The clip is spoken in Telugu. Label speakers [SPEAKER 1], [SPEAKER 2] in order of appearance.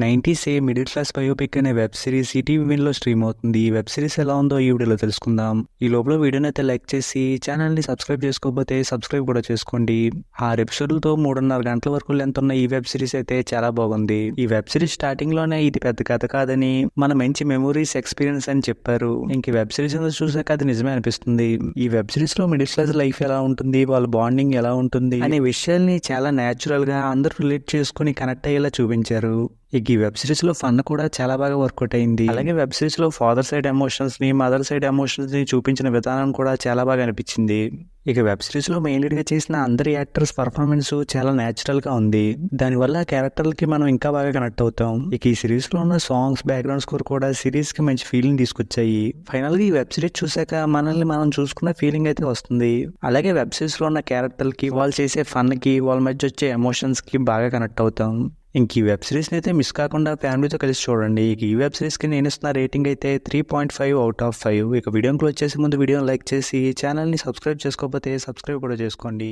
[SPEAKER 1] 90s మిడిల్ క్లాస్ బయోపిక్ అనే వెబ్ సిరీస్ ఈటీవీ విన్లో స్ట్రీమ్ అవుతుంది. ఈ వెబ్ సిరీస్ ఎలా ఉందో ఈ వీడియోలో తెలుసుకుందాం. ఈ లోపల వీడియోని అయితే లైక్ చేసి ఛానల్ని సబ్స్క్రైబ్ చేసుకోకపోతే సబ్స్క్రైబ్ కూడా చేసుకోండి. 6 ఎపిసోడ్లతో 3.5 గంటల వరకు లెంత్ ఉన్న ఈ వెబ్ సిరీస్ అయితే చాలా బాగుంది. ఈ వెబ్ సిరీస్ స్టార్టింగ్ లోనే ఇది పెద్ద కథ కాదని, మన మంచి మెమోరీస్ ఎక్స్పీరియన్స్ అని చెప్పారు. ఇంక వెబ్ సిరీస్ చూసాక అది నిజమే అనిపిస్తుంది. ఈ వెబ్ సిరీస్ లో మిడిల్ క్లాస్ లైఫ్ ఎలా ఉంటుంది, వాళ్ళ బాండింగ్ ఎలా ఉంటుంది అనే విషయాల్ని చాలా న్యాచురల్ గా అందరూ రిలేట్ చేసుకుని కనెక్ట్ అయ్యేలా చూపించారు. ఈ వెబ్ సిరీస్ లో ఫన్ కూడా చాలా బాగా వర్కౌట్ అయింది. అలాగే వెబ్ సిరీస్ లో ఫాదర్ సైడ్ ఎమోషన్స్ ని, మదర్ సైడ్ ఎమోషన్స్ ని చూపించిన విధానం కూడా చాలా బాగా అనిపించింది. వెబ్ సిరీస్ లో మెయిన్ లీడ్ గా చేసిన అందరి యాక్టర్స్ పర్ఫార్మెన్స్ చాలా నేచురల్ గా ఉంది. దానివల్ల క్యారెక్టర్లకి మనం ఇంకా బాగా కనెక్ట్ అవుతాం. ఈ సిరీస్ లో ఉన్న సాంగ్స్, బ్యాక్గ్రౌండ్ స్కోర్ కూడా సిరీస్ కి మంచి ఫీలింగ్ తీసుకొచ్చాయి. ఫైనల్ గా ఈ వెబ్ సిరీస్ చూసాక మనల్ని మనం చూసుకున్న ఫీలింగ్ అయితే వస్తుంది. అలాగే వెబ్ సిరీస్ లో ఉన్న క్యారెక్టర్లకి, వాళ్ళు చేసే ఫన్ కి, వాళ్ళ మధ్య వచ్చే ఎమోషన్స్ కి బాగా కనెక్ట్ అవుతాం. ఈ వెబ్ సిరీస్ని అయితే మిస్ కాకుండా ఫ్యామిలీతో కలిసి చూడండి. ఈ వెబ్ సిరీస్కి నేను ఇస్తున్న రేటింగ్ అయితే 3.5/5. వీడియోని క్లోజ్ చేసే ముందు వీడియోని లైక్ చేసి ఛానల్ని సబ్స్క్రైబ్ చేసుకోకపోతే సబ్స్క్రైబ్ కూడా చేసుకోండి.